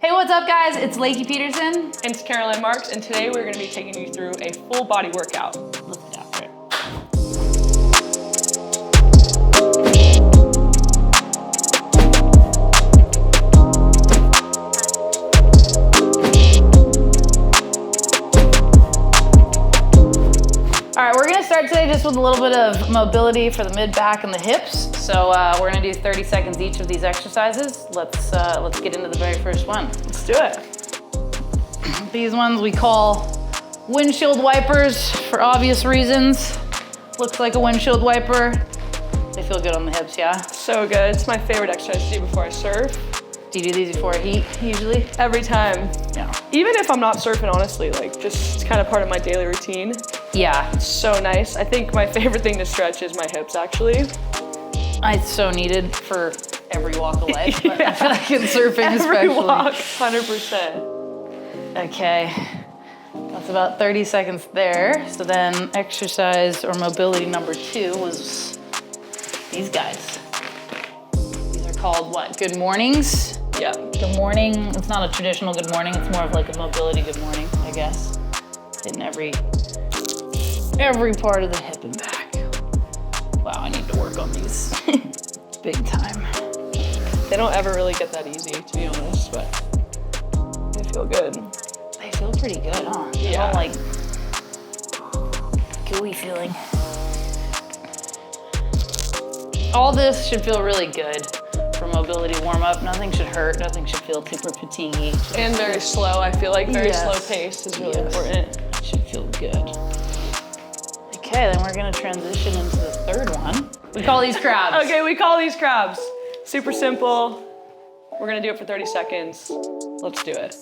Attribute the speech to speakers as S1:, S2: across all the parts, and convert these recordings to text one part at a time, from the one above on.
S1: Hey, what's up guys? It's Lakey Peterson.
S2: And it's Caroline Marks, and today we're gonna be taking you through a full body workout.
S1: Let's get after it. All right, we're gonna start today just with a little bit of mobility for the mid back and the hips. So we're gonna do 30 seconds each of these exercises. Let's get into the very first one.
S2: Let's do it.
S1: These ones we call windshield wipers for obvious reasons. Looks like a windshield wiper. They feel good on the hips, yeah?
S2: So good. It's my favorite exercise to do before I surf.
S1: Do you do these before a heat, usually?
S2: Every time.
S1: Yeah.
S2: Even if I'm not surfing, honestly, like just it's kind of part of my daily routine.
S1: Yeah.
S2: It's so nice. I think my favorite thing to stretch is my hips, actually.
S1: It's so needed for every walk of life, but
S2: Yeah.
S1: I feel like in surfing
S2: Every
S1: especially.
S2: walk, 100%.
S1: Okay, that's about 30 seconds there. So then exercise or mobility number 2 was these guys. These are called what, good mornings?
S2: Yeah.
S1: Good morning, it's not a traditional good morning, it's more of like a mobility good morning, I guess. In every part of the hip and back. Wow, I need to work on these big time.
S2: They don't ever really get that easy, to be honest, but they feel good.
S1: They feel pretty good, huh? They
S2: Yeah.
S1: don't like gooey feeling. All this should feel really good for mobility warm up. Nothing should hurt, nothing should feel super fatiguey.
S2: And very slow, I feel like very
S1: Yes.
S2: slow pace is really important.
S1: It should feel good. Okay, then we're gonna transition into the third one. We call these crabs.
S2: Okay, we call these crabs. Super simple. We're gonna do it for 30 seconds. Let's do it.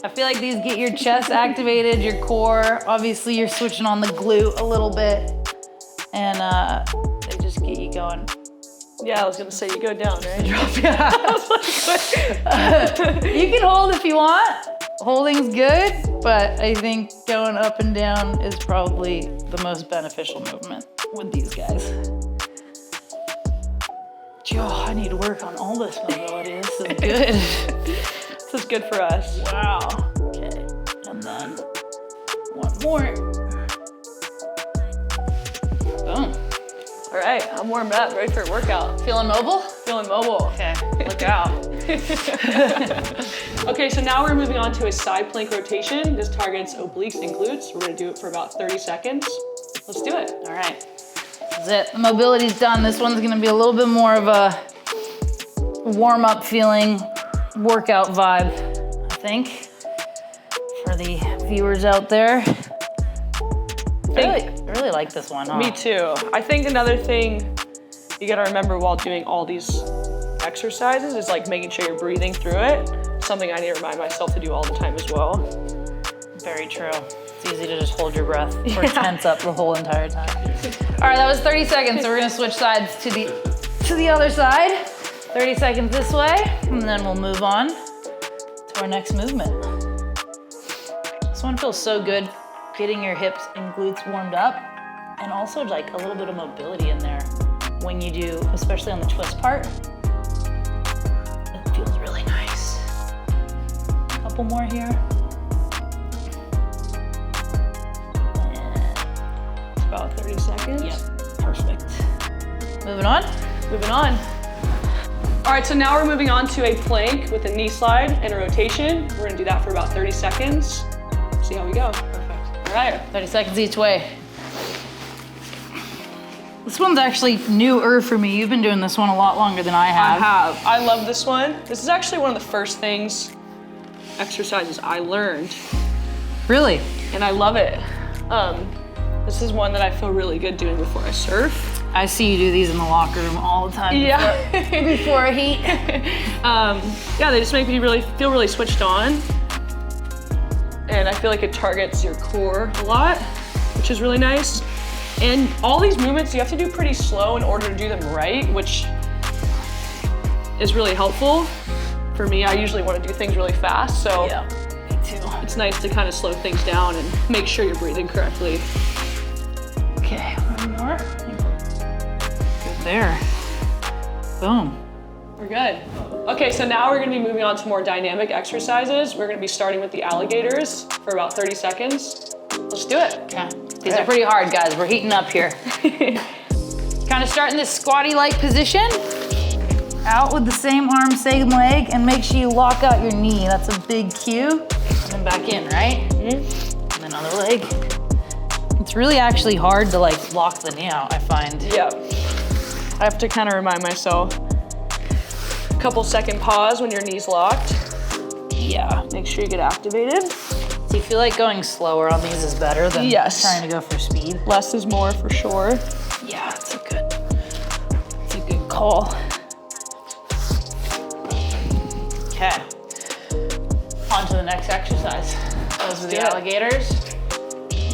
S1: I feel like these get your chest activated, your core. Obviously, you're switching on the glute a little bit, and they just get you going.
S2: Yeah, I was gonna say you go down, right?
S1: Yeah. You can hold if you want. Holding's good, but I think going up and down is probably the most beneficial movement with these guys. Oh, I need to work on all this mobility. This is good.
S2: This is good for us.
S1: Wow. Okay, and then one more. Boom.
S2: All right, I'm warmed up, ready for a workout.
S1: Feeling mobile?
S2: Feeling mobile.
S1: Okay, look out.
S2: Okay, so now we're moving on to a side plank rotation. This targets obliques and glutes. We're gonna do it for about 30 seconds. Let's do it.
S1: All right, this is it. The mobility's done. This one's gonna be a little bit more of a warm-up feeling, workout vibe, I think, for the viewers out there. I really like this one, huh?
S2: Me too. I think another thing you gotta remember while doing all these exercises is like making sure you're breathing through it. Something I need to remind myself to do all the time as well.
S1: Very true. It's easy to just hold your breath or tense up the whole entire time. All right, that was 30 seconds, so we're gonna switch sides to the other side. 30 seconds this way, and then we'll move on to our next movement. This one feels so good, getting your hips and glutes warmed up, and also like a little bit of mobility in there when you do, especially on the twist part. It feels really nice. Couple more here.
S2: It's about 30 seconds.
S1: Yep, perfect. Moving on.
S2: Moving on. All right, so now we're moving on to a plank with a knee slide and a rotation. We're gonna do that for about 30 seconds. See how we go. Perfect. All right.
S1: 30 seconds each way. This one's actually newer for me. You've been doing this one a lot longer than I have.
S2: I love this one. This is actually one of the first exercises I learned,
S1: Really?
S2: and I love it. This is one that I feel really good doing before I surf.
S1: I see you do these in the locker room all the time.
S2: Yeah.
S1: Before a heat.
S2: Yeah, they just make me feel really switched on. And I feel like it targets your core a lot, which is really nice. And all these movements, you have to do pretty slow in order to do them right, which is really helpful. For me, I usually want to do things really fast, so
S1: Yeah, me too.
S2: it's nice to kind of slow things down and make sure you're breathing correctly.
S1: Okay, one more. Good there. Boom.
S2: We're We're good. Okay, so now we're gonna be moving on to more dynamic exercises. We're gonna be starting with the alligators for about 30 seconds. Let's do it.
S1: Okay. These are pretty hard, guys. We're heating up here. Kind of start in this squatty-like position. Out with the same arm, same leg, and make sure you lock out your knee. That's a big cue. And then back in, right? Mm-hmm. And then other leg. It's really actually hard to like lock the knee out, I find.
S2: Yeah. I have to kind of remind myself. A couple second pause when your knee's locked.
S1: Yeah.
S2: Make sure you get activated.
S1: Do you feel like going slower on these is better than trying to go for speed?
S2: Less is more for sure.
S1: Yeah, it's a good call. Okay. On to the next exercise. Those are the alligators.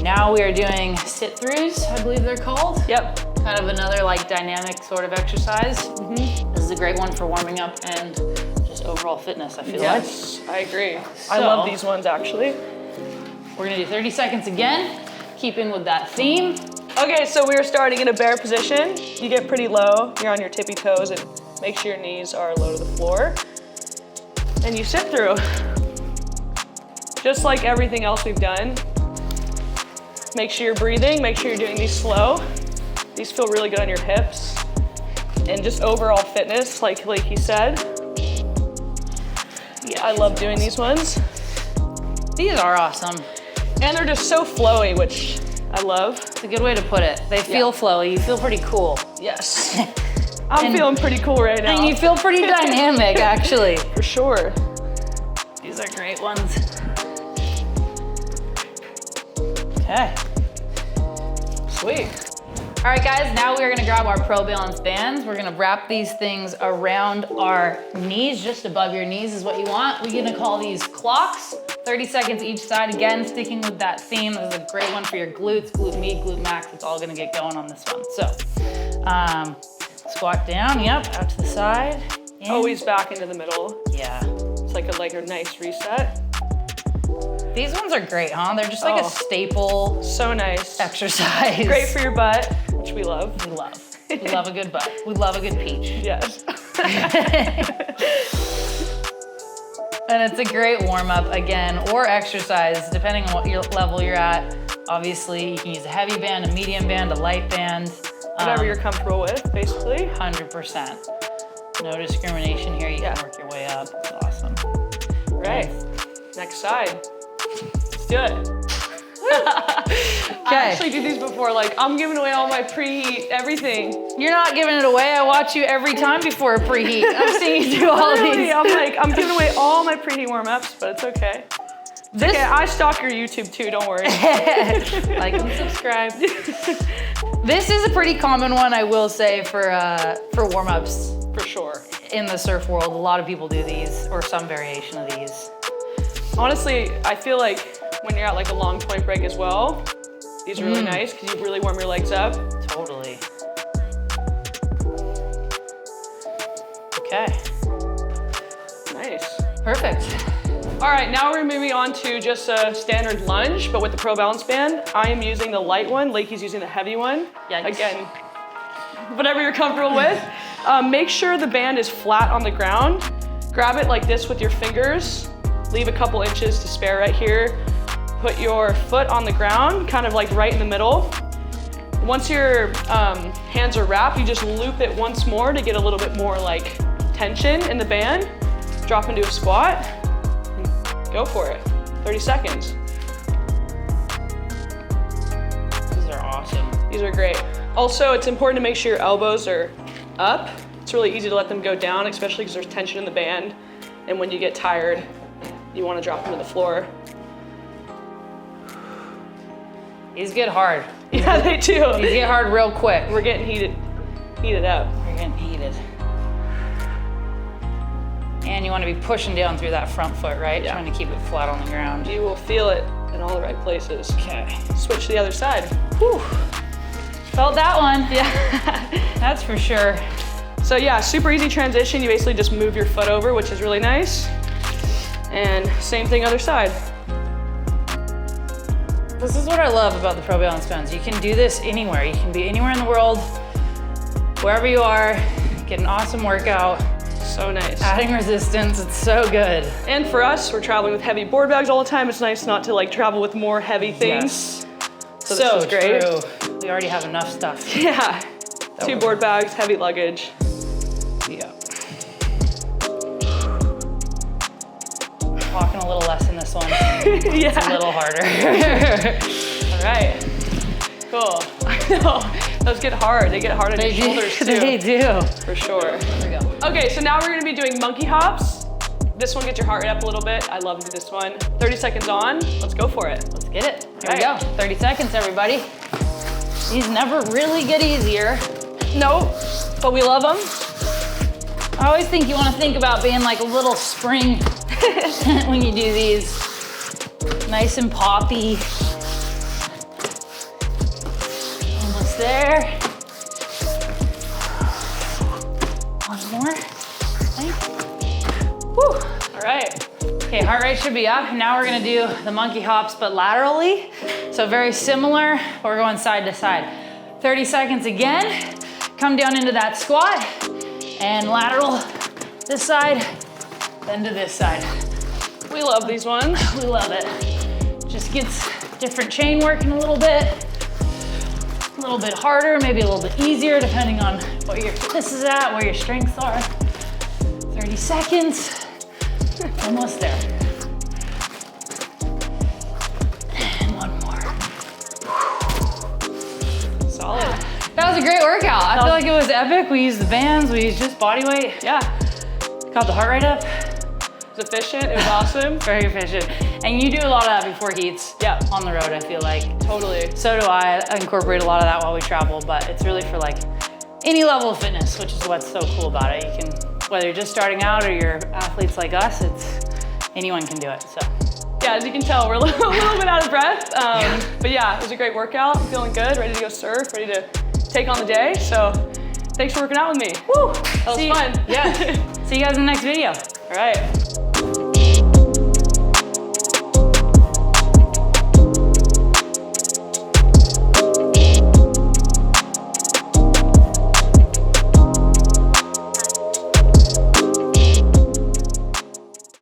S1: Now we are doing sit-throughs, I believe they're called.
S2: Yep.
S1: Kind of another like dynamic sort of exercise. Mm-hmm. This is a great one for warming up and just overall fitness, I feel like.
S2: Yes, I agree. I love these ones actually.
S1: We're gonna do 30 seconds again, keeping with that theme.
S2: Okay, so we're starting in a bear position. You get pretty low, you're on your tippy toes, and make sure your knees are low to the floor. And you sit through. Just like everything else we've done. Make sure you're breathing, make sure you're doing these slow. These feel really good on your hips. And just overall fitness, like he said. Yeah, I love doing these ones.
S1: These are awesome.
S2: And they're just so flowy, which I love.
S1: It's a good way to put it. They feel flowy, you feel pretty cool.
S2: Yes. I'm feeling pretty cool right now.
S1: And you feel pretty dynamic, actually.
S2: For sure.
S1: These are great ones. Okay.
S2: Sweet.
S1: All right, guys, now we're gonna grab our Pro Balance bands. We're gonna wrap these things around our knees, just above your knees is what you want. We're gonna call these clocks, 30 seconds each side. Again, sticking with that theme. This is a great one for your glutes, glute med, glute max. It's all gonna get going on this one. So, squat down, yep, out to the side. In.
S2: Always back into the middle.
S1: Yeah.
S2: It's like a nice reset.
S1: These ones are great, huh? They're just like a staple.
S2: So nice.
S1: Exercise.
S2: Great for your butt, which we love.
S1: We love. We love a good butt. We love a good peach.
S2: Yes.
S1: And it's a great warm up again, or exercise, depending on what level you're at. Obviously, you can use a heavy band, a medium band, a light band.
S2: Whatever you're comfortable with, basically.
S1: 100%. No discrimination here. You can work your way up. It's awesome.
S2: Right. Next side. Let's do it. I actually do these before, like I'm giving away all my preheat, everything.
S1: You're not giving it away. I watch you every time before a preheat. I'm seeing you do all these.
S2: I'm giving away all my preheat warm-ups, but it's okay. Okay, I stalk your YouTube too, don't worry.
S1: Like and subscribe. This is a pretty common one, I will say, for warm-ups.
S2: For sure.
S1: In the surf world, a lot of people do these, or some variation of these.
S2: Honestly, I feel like when you're at like a long point break as well, these are really nice because you really warm your legs up.
S1: Totally. Okay.
S2: Nice.
S1: Perfect.
S2: All right, now we're moving on to just a standard lunge, but with the Pro Balance band. I am using the light one, Lakey's using the heavy one.
S1: Yikes.
S2: Again, whatever you're comfortable with. Make sure the band is flat on the ground. Grab it like this with your fingers. Leave a couple inches to spare right here. Put your foot on the ground, kind of like right in the middle. Once your hands are wrapped, you just loop it once more to get a little bit more like tension in the band. Drop into a squat. Go for it. 30 seconds.
S1: These are awesome.
S2: These are great. Also, it's important to make sure your elbows are up. It's really easy to let them go down, especially because there's tension in the band. And when you get tired, you want to drop them to the floor.
S1: These get hard.
S2: Yeah, they do.
S1: These get hard real quick.
S2: We're getting heated up.
S1: We're getting heated. And you want to be pushing down through that front foot, right?
S2: Yeah.
S1: Trying to keep it flat on the ground.
S2: You will feel it in all the right places.
S1: Okay.
S2: Switch to the other side.
S1: Whew. Felt that one. Yeah. That's for sure.
S2: So yeah, super easy transition. You basically just move your foot over, which is really nice. And same thing other side.
S1: This is what I love about the Pro Balance bands. You can do this anywhere. You can be anywhere in the world, wherever you are, get an awesome workout.
S2: So nice.
S1: Adding resistance, it's so good.
S2: And for us, we're traveling with heavy board bags all the time. It's nice not to like travel with more heavy things.
S1: Yes.
S2: So this is great.
S1: True. We already have enough stuff.
S2: Yeah. 2 board bags, heavy luggage.
S1: Yeah. Walking a little less in this one.
S2: Yeah.
S1: It's a little harder.
S2: All right. Cool. I know. Those get hard. They get hard on your shoulders too.
S1: They do.
S2: For sure.
S1: There we go.
S2: Okay, so now we're gonna be doing monkey hops. This one gets your heart rate up a little bit. I love to do this one. 30 seconds on. Let's go for it.
S1: Let's get it. Here we go. 30 seconds, everybody. These never really get easier.
S2: Nope, but we love them.
S1: I always think you want to think about being like a little spring when you do these. Nice and poppy. Almost there. One more, I think. Whew.
S2: All right.
S1: Okay, heart rate should be up. Now we're gonna do the monkey hops, but laterally. So very similar, but we're going side to side. 30 seconds again. Come down into that squat and lateral this side, then to this side.
S2: We love these ones.
S1: We love it. Just gets different chain working a little bit harder, maybe a little bit easier depending on what your fitness is at, where your strengths are. 30 seconds, almost there. And one more.
S2: Solid.
S1: That was a great workout. I feel like it was epic. We used the bands, we used just body weight.
S2: Yeah.
S1: Got the heart rate up.
S2: It was efficient, it was awesome.
S1: Very efficient. And you do a lot of that before heats.
S2: Yeah.
S1: On the road, I feel like.
S2: Totally.
S1: So do I. I incorporate a lot of that while we travel, but it's really for like any level of fitness, which is what's so cool about it. You can, whether you're just starting out or you're athletes like us, anyone can do it, so.
S2: Yeah, as you can tell, we're a little bit out of breath. But yeah, it was a great workout. I'm feeling good, ready to go surf, ready to take on the day. So thanks for working out with me.
S1: Woo!
S2: That was fun.
S1: Yeah. See you guys in the next video.
S2: All right.